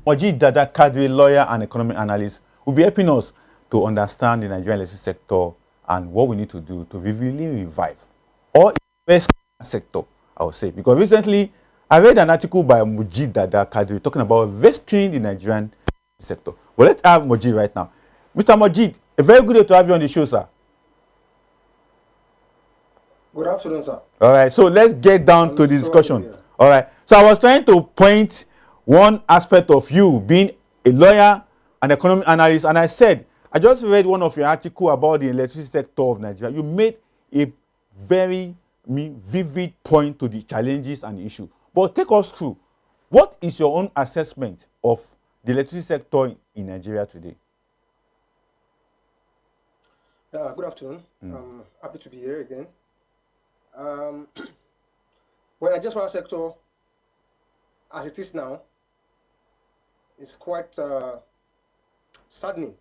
Mujib Dada-Kadri, lawyer and economic analyst, will be helping us to understand the Nigerian electricity sector and what we need to do to really revive or invest in the sector, I would say. Because recently, I read an article by Mujib Dada-Kadri talking about investing in the Nigerian sector. Well, let's have Mujib right now. Mr. Mujib, a very good day to have you on the show, sir. Good afternoon, sir. All right, so let's get down to the discussion. All right, so I was trying to point one aspect of you being a lawyer and economic analyst, and I said, I just read one of your article about the electricity sector of Nigeria. You made a very vivid point to the challenges and the issue. But take us through, what is your own assessment of the electricity sector in Nigeria today? Good afternoon. I'm happy to be here again. Well, Nigeria's power sector, as it is now, is quite saddening.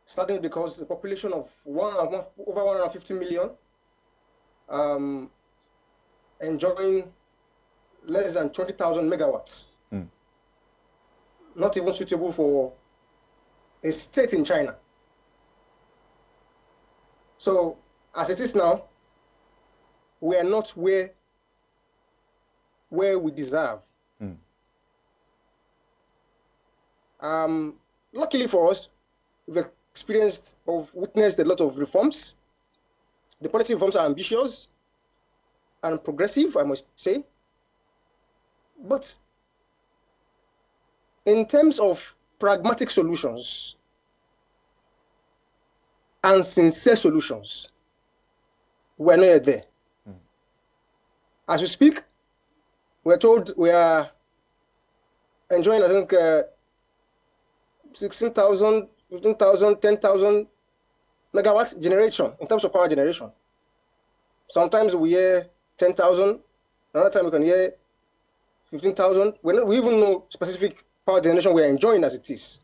Saddening because the population of over 150 million enjoying less than 20,000 megawatts. Not even suitable for a state in China. So, as it is now, we are not where we deserve. Luckily for us, we've witnessed a lot of reforms. The policy reforms are ambitious and progressive, I must say. But in terms of pragmatic solutions and sincere solutions, we're not yet there. As we speak, we're told we are enjoying, I think, 16,000, 15,000, 10,000 megawatts generation in terms of power generation. Sometimes we hear 10,000, another time we can hear 15,000. We even know specific power generation we are enjoying as it is.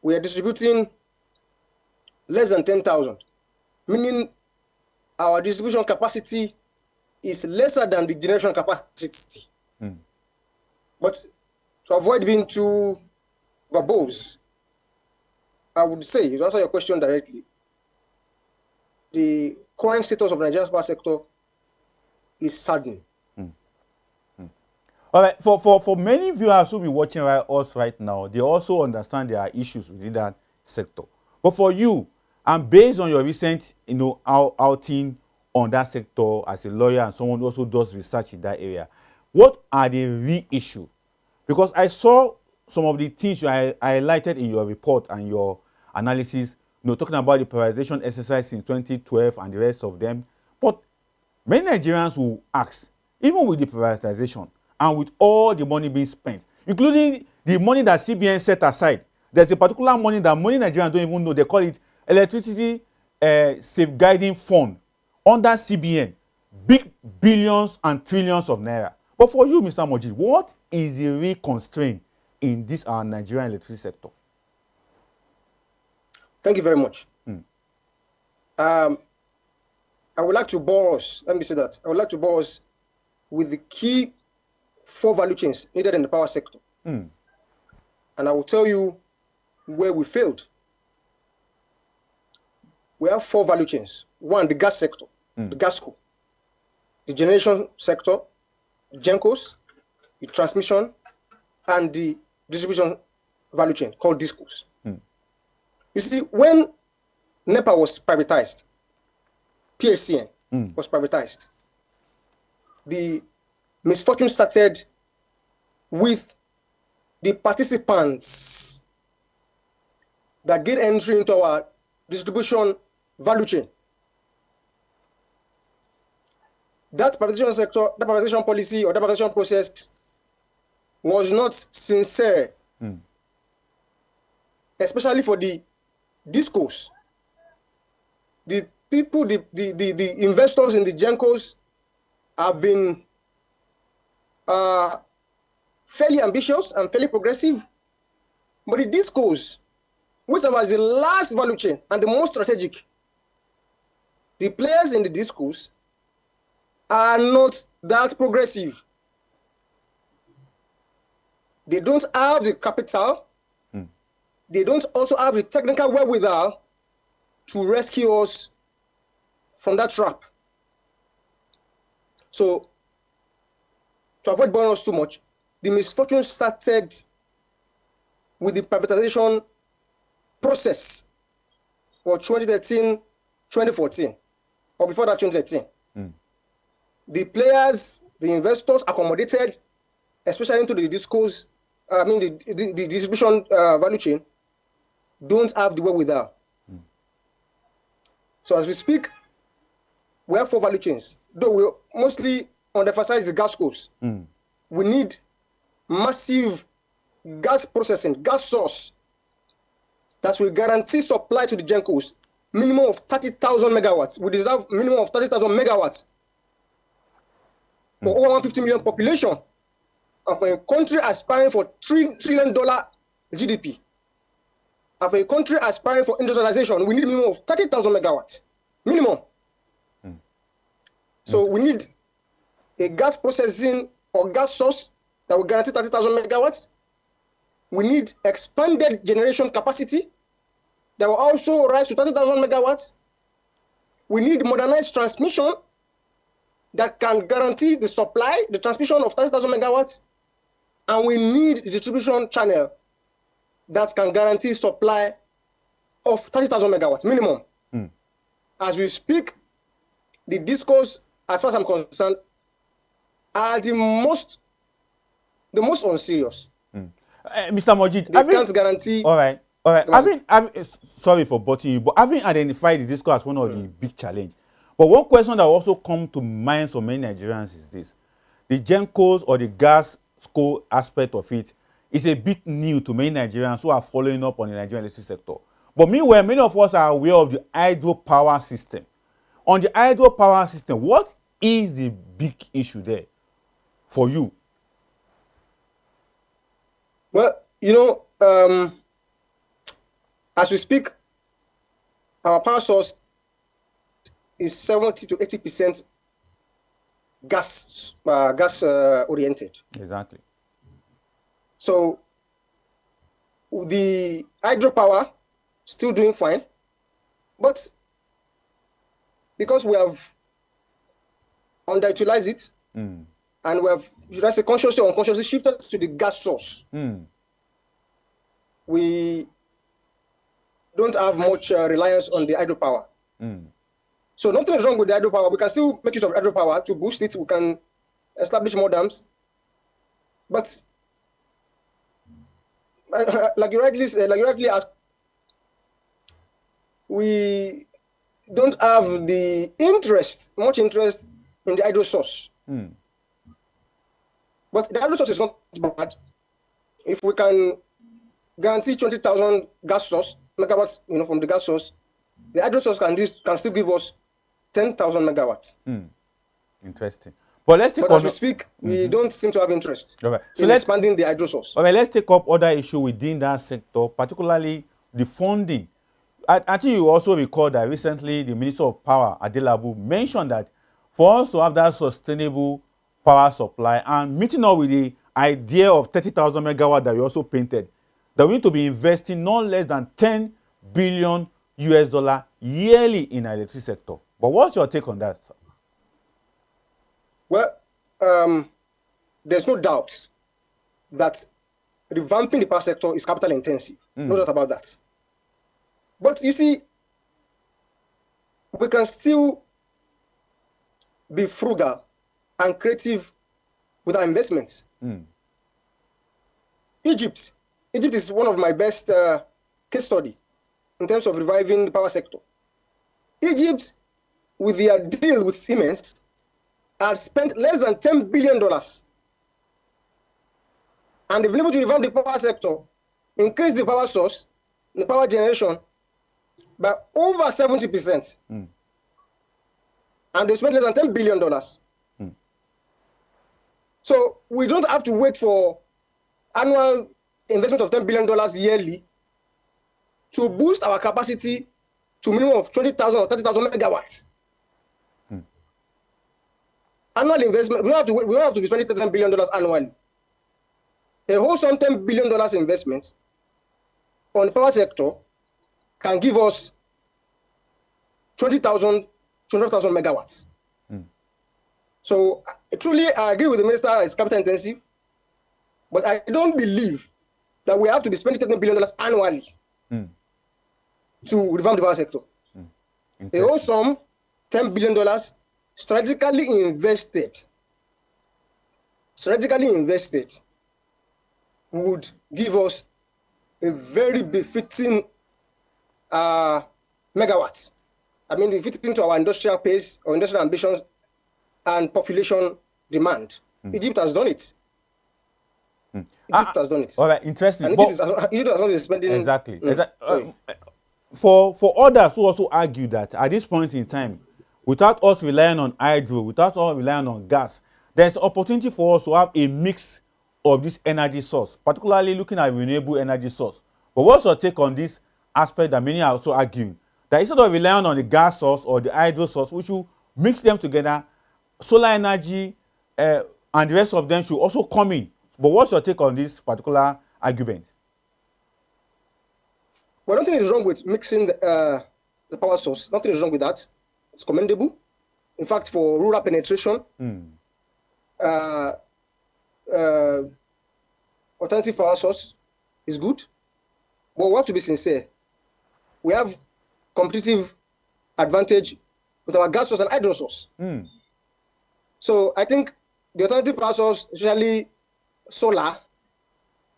We are distributing less than 10,000, meaning our distribution capacity is lesser than the generation capacity. But to avoid being too verbose, I would say, to answer your question directly, the current status of Nigeria's power sector is saddening. All right, for many viewers who will be watching us right now, they also understand there are issues within that sector. But for you, and based on your recent, outing on that sector as a lawyer and someone who also does research in that area, what are the real issues? Because I saw some of the things you highlighted in your report and your analysis, talking about the privatization exercise in 2012 and the rest of them. But many Nigerians will ask, even with the privatization and with all the money being spent, including the money that CBN set aside, there's a particular money that many Nigerians don't even know. They call it Electricity Safeguarding Fund under CBN, big billions and trillions of naira. But for you, Mr. Mujib, what is the real constraint in this our Nigerian electricity sector? Thank you very much. I would like to bore us, let me say that, I would like to bore us with the key 4 value chains needed in the power sector. And I will tell you where we failed. We have 4 value chains. 1, the gas sector, the GasCo, the generation sector, the GenCos, the transmission, and the distribution value chain called DISCOs. You see, when NEPA was privatized, PHCN was privatized, the misfortune started with the participants that get entry into our distribution value chain. That privatization sector, that privatization policy or that privatization process was not sincere, especially for the DISCOs. The people, the investors in the GenCos have been fairly ambitious and fairly progressive. But the DISCOs, which was the last value chain and the most strategic, the players in the DISCOs are not that progressive. They don't have the capital. They don't also have the technical wherewithal to rescue us from that trap. So, to avoid boring us too much, the misfortune started with the privatization process for 2013, 2014, or before that 2013. The players, the investors accommodated, especially into the discos, the distribution value chain, don't have the wherewithal. So as we speak, we have 4 value chains, though we mostly underemphasize the gas coast. We need massive gas processing, gas source that will guarantee supply to the Gencos, minimum of 30,000 megawatts. We deserve minimum of 30,000 megawatts for over 150 million population, and for a country aspiring for $3 trillion GDP, and for a country aspiring for industrialization, we need a minimum of 30,000 megawatts, minimum. So we need a gas processing or gas source that will guarantee 30,000 megawatts. We need expanded generation capacity that will also rise to 30,000 megawatts. We need modernized transmission that can guarantee the supply, the transmission of 30,000 megawatts. And we need the distribution channel that can guarantee supply of 30,000 megawatts minimum. As we speak, the discos, as far as I'm concerned, are the most unserious. Mr. Mujib, they can't guarantee. All right. Sorry for butting you, but having identified the disco as one of the big challenge. But one question that also comes to mind for many Nigerians is this: the Gencos or the gas co aspect of it is a bit new to many Nigerians who are following up on the Nigerian electricity sector. But meanwhile, many of us are aware of the hydropower system. On the hydropower system, what is the big issue there for you? Well, as we speak, our power source is 70 to 80% gas oriented. Exactly. So the hydropower still doing fine, but because we have underutilized it, and we have, should I say, consciously or unconsciously shifted to the gas source, we don't have much reliance on the hydropower. So nothing is wrong with the hydropower. We can still make use of hydropower to boost it. We can establish more dams. But like you rightly asked, we don't have much interest in the hydro source. But the hydro source is not bad. If we can guarantee 20,000 gas source megawatts, from the gas source, the hydro source can still give us 10,000 megawatts. Interesting. But as we speak, we don't seem to have interest in expanding the hydro source. Okay, let's take up other issue within that sector, particularly the funding. I think you also recall that recently the Minister of Power, Adelabu, mentioned that for us to have that sustainable power supply and meeting up with the idea of 30,000 megawatts that we also painted, that we need to be investing not less than $10 billion yearly in the electricity sector. But what's your take on that, sir? Well, there's no doubt that revamping the power sector is capital intensive. No doubt about that. But you see, we can still be frugal and creative with our investments. Egypt is one of my best case study in terms of reviving the power sector. Egypt, with their deal with Siemens, had spent less than $10 billion. And they've been able to revamp the power sector, increase the power source, the power generation, by over 70%. And they spent less than $10 billion. So we don't have to wait for annual investment of $10 billion yearly to boost our capacity to a minimum of 20,000 or 30,000 megawatts. Annual investment, we don't have to be spending $10 billion annually. A wholesome $10 billion investment on the power sector can give us 25,000 megawatts. So truly, I agree with the minister, it's capital intensive, but I don't believe that we have to be spending $10 billion annually to revamp the power sector. A wholesome $10 billion strategically invested would give us a very befitting megawatts. I mean, befitting to our industrial pace, our industrial ambitions, and population demand. Egypt has done it. Egypt has done it. All right, interesting. And Egypt has not been spending... Exactly. For others who also argue that at this point in time, without us relying on hydro, without us relying on gas, there's opportunity for us to have a mix of this energy source, particularly looking at renewable energy source. But what's your take on this aspect that many are also arguing? That instead of relying on the gas source or the hydro source, we should mix them together. Solar energy and the rest of them should also come in. But what's your take on this particular argument? Well, nothing is wrong with mixing the power source. Nothing is wrong with that. It's commendable. In fact, for rural penetration, alternative power source is good. But we have to be sincere. We have competitive advantage with our gas source and hydro source. So I think the alternative power source, especially solar,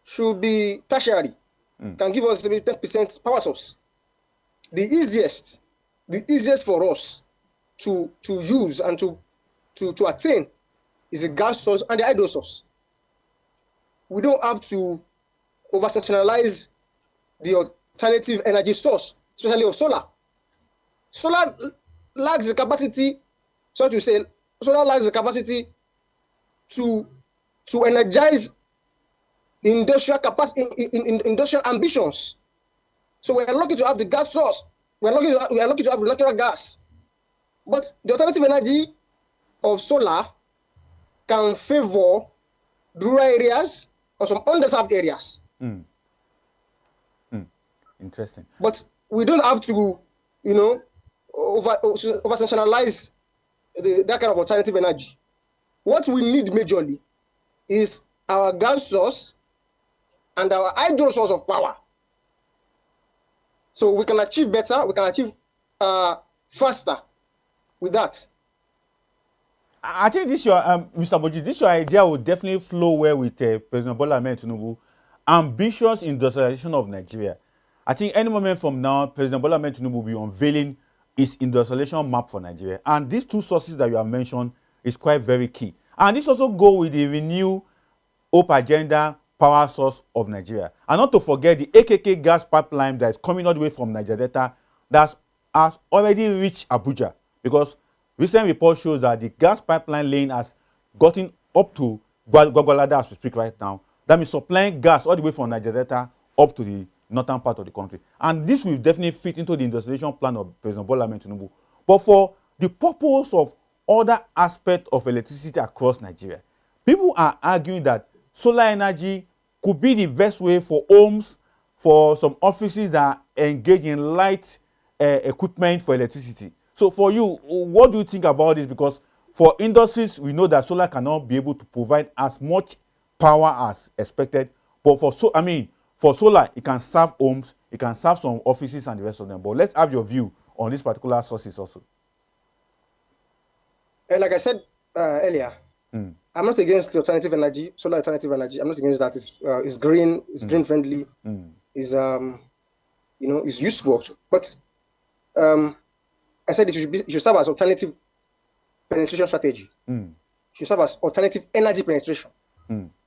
should be tertiary. Can give us maybe 10% power source. The easiest for us to use and to attain is the gas source and the hydro source. We don't have to over-sectionalize the alternative energy source, especially of solar. Solar lacks the capacity, solar lacks the capacity to energize industrial capacity, industrial ambitions. So we are lucky to have the gas source. We are lucky to have the natural gas. But the alternative energy of solar can favor rural areas or some underserved areas. Interesting. But we don't have to, over-sensationalize that kind of alternative energy. What we need majorly is our gas source and our hydro source of power. So we can achieve better, we can achieve faster with that. I think this your Mr. Mujib, this your idea will definitely flow well with President Bola Ahmed Tinubu. Ambitious industrialization of Nigeria. I think any moment from now, President Bola Ahmed Tinubu will be unveiling his industrialization map for Nigeria. And these two sources that you have mentioned is quite very key. And this also go with the Renew Hope Agenda power source of Nigeria. And not to forget the AKK gas pipeline that is coming all the way from Niger Delta that has already reached Abuja. Because recent report shows that the gas pipeline lane has gotten up to Gwagwalada as we speak right now. That means supplying gas all the way from Niger Delta up to the northern part of the country. And this will definitely fit into the industrialization plan of President Bola Ahmed Tinubu. But for the purpose of other aspects of electricity across Nigeria, people are arguing that solar energy could be the best way for homes, for some offices that engage in light equipment for electricity. So for you, what do you think about this? Because for industries, we know that solar cannot be able to provide as much power as expected. But for solar, it can serve homes, it can serve some offices and the rest of them. But let's have your view on these particular sources also. Like I said earlier, I'm not against the alternative energy, solar alternative energy. I'm not against that. It's green, it's green friendly, is is useful. But I said it should serve as alternative penetration strategy. It should serve as alternative energy penetration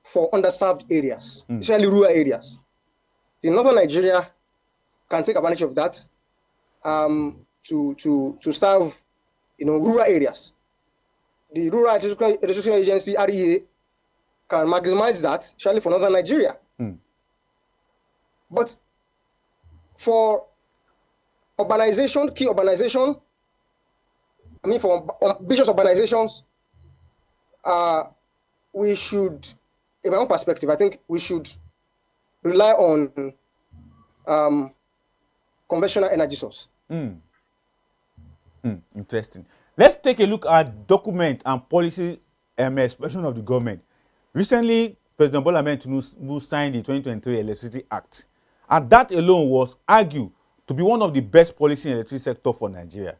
for underserved areas, especially rural areas. The northern Nigeria can take advantage of that to serve rural areas. The Rural Electrification Agency (REA) can maximize that, especially for northern Nigeria. But for urbanization, key urbanization, for ambitious urbanizations, we should in my own perspective, I think we should rely on conventional energy source. Interesting. Let's take a look at document and policy expression of the government. Recently, President Bola Ahmed Tinubu signed the 2023 Electricity Act, and that alone was argued to be one of the best policy in the electricity sector for Nigeria.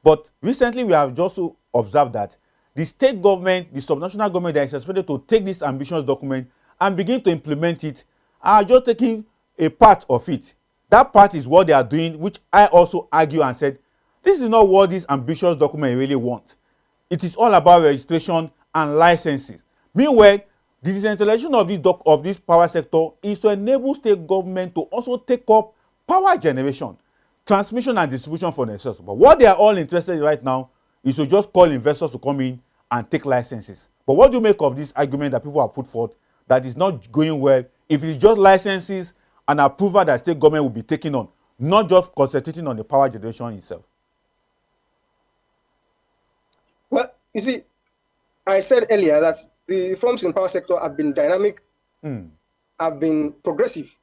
But recently, we have just observed that the state government, the subnational government that is expected to take this ambitious document and begin to implement it, are just taking a part of it. That part is what they are doing, which I also argue and said, this is not what this ambitious document really wants. It is all about registration and licenses. Meanwhile, the decentralization of this power sector is to enable state government to also take up power generation, transmission and distribution for themselves. But what they are all interested in right now is to just call investors to come in and take licenses. But what do you make of this argument that people have put forth that is not going well if it is just licenses and approval that state government will be taking on, not just concentrating on the power generation itself? Well, you see, I said earlier that the reforms in power sector have been dynamic, have been progressive,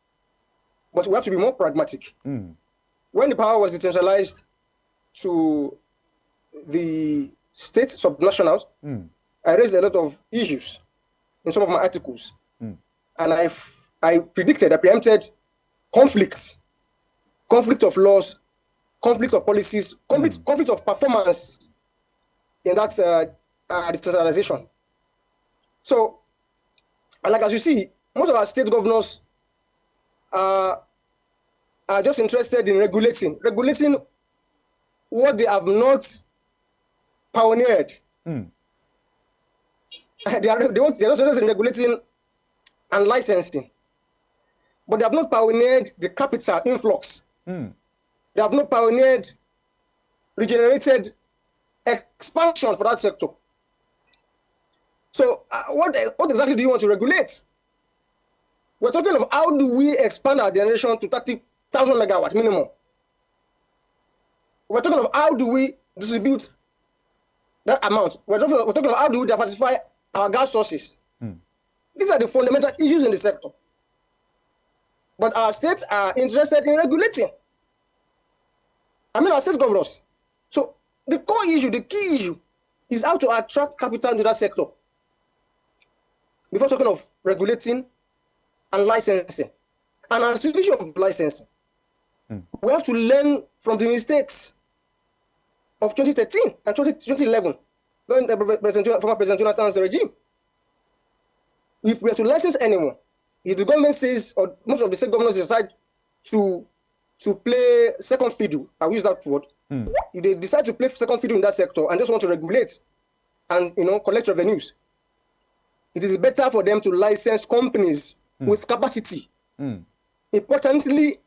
but we have to be more pragmatic. When the power was decentralized to the state subnationals, I raised a lot of issues in some of my articles, and I predicted, I preempted conflicts of laws, conflict of policies, conflict of performance in that decentralization. So, like as you see, most of our state governors are just interested in regulating what they have not pioneered. They're just interested in regulating and licensing, but they have not pioneered the capital influx. They have not pioneered regenerated expansion for that sector. So what exactly do you want to regulate? We're talking of how do we expand our generation to 30,000 megawatts minimum. We're talking of how do we distribute that amount. We're talking of how do we diversify our gas sources. These are the fundamental issues in the sector. But our states are interested in regulating. I mean, our state governors. So the core issue, the key issue, is how to attract capital into that sector. Before talking of regulating and licensing. And as to the issue of licensing, we have to learn from the mistakes of 2013 and 2011, during the former President Jonathan's regime. If we are to license anyone, if the government says, or most of the state governors decide to play second fiddle, I use that word, if they decide to play second fiddle in that sector and just want to regulate and collect revenues, it is better for them to license companies with capacity. Importantly,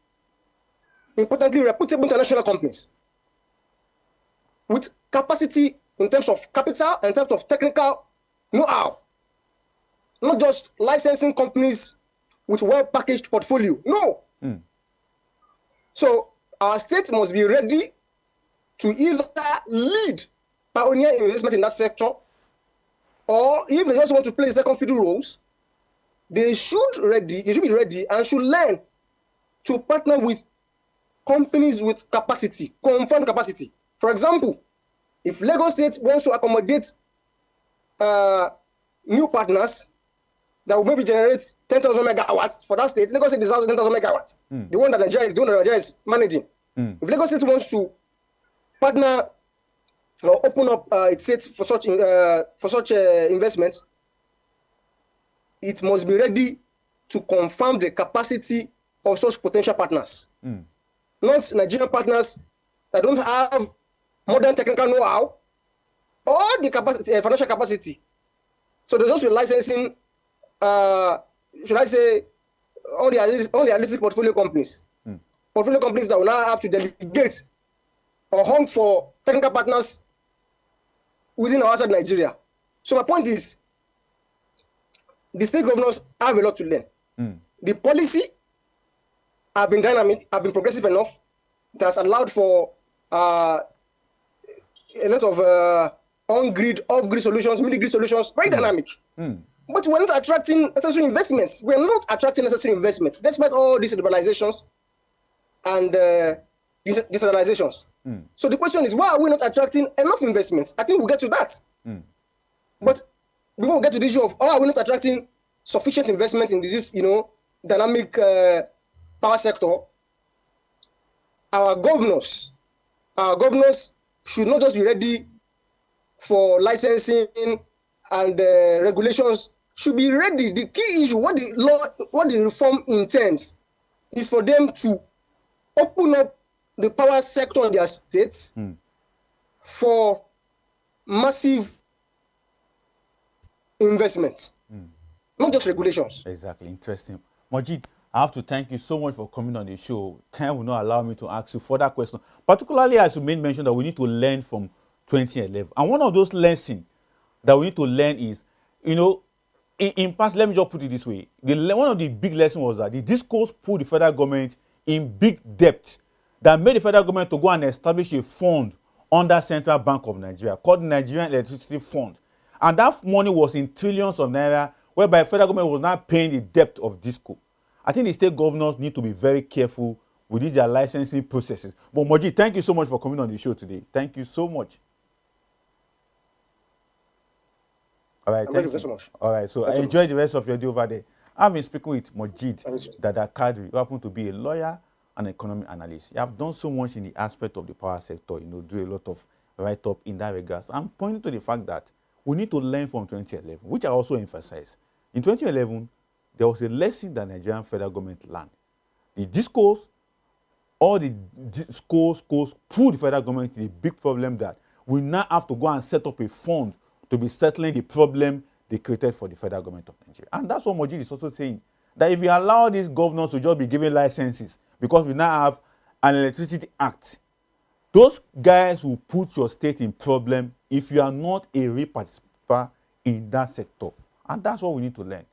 reputable international companies with capacity in terms of capital and in terms of technical know-how. Not just licensing companies with well-packaged portfolio. No. So our state must be ready to either lead pioneer investment in that sector, or if they just want to play second fiddle roles, they should be ready and should learn to partner with companies with capacity, confirmed capacity. For example, if Lagos State wants to accommodate new partners that will maybe generate 10,000 megawatts for that state, Lagos State deserves 10,000 megawatts. The one that Nigeria is managing. If Lagos State wants to partner or open up its states for such investments, it must be ready to confirm the capacity of such potential partners. Not Nigerian partners that don't have modern technical know-how or the capacity, financial capacity. So they just be licensing, should I say, only illicit portfolio companies. Portfolio companies that will now have to delegate or hunt for technical partners within or outside Nigeria. So my point is, the state governors have a lot to learn. The policy have been dynamic, have been progressive enough. It has allowed for a lot of on-grid, off-grid solutions, mini-grid solutions, very dynamic. But we're not attracting necessary investments. We're not attracting necessary investments, despite all these liberalizations and decentralizations. So the question is, why are we not attracting enough investments? I think we'll get to that. But before we get to the issue of, are we not attracting sufficient investment in this, dynamic power sector? Our governors should not just be ready for licensing and regulations, should be ready. The key issue, what the reform intends, is for them to open up the power sector in their states for massive investment, not just regulations. Exactly. Interesting. Mujib, I have to thank you so much for coming on the show. Time will not allow me to ask you further questions, particularly as you made mention that we need to learn from 2011. And one of those lessons that we need to learn is, in past, let me just put it this way. One of the big lessons was that the discourse put the federal government in big debt that made the federal government to go and establish a fund under Central Bank of Nigeria called the Nigerian Electricity Fund. And that money was in trillions of naira, whereby the federal government was not paying the debt of DISCO. I think the state governors need to be very careful with their licensing processes. But Mujib, thank you so much for coming on the show today. Thank you so much. All right, thank you so much. All right, so enjoy the rest of your day over there. I've been speaking with Mujib Dada-Kadri, who happens to be a lawyer and economic analyst. You have done so much in the aspect of the power sector, do a lot of write-up in that regard. I'm pointing to the fact that we need to learn from 2011, which I also emphasize. In 2011, there was a lesson that Nigerian federal government learned. The discourse, all the discourse pulled the federal government to the big problem that we now have to go and set up a fund to be settling the problem they created for the federal government of Nigeria. And that's what Mujib is also saying, that if you allow these governors to just be given licenses, because we now have an electricity act, those guys will put your state in problem if you are not a real participant in that sector. And that's what we need to learn.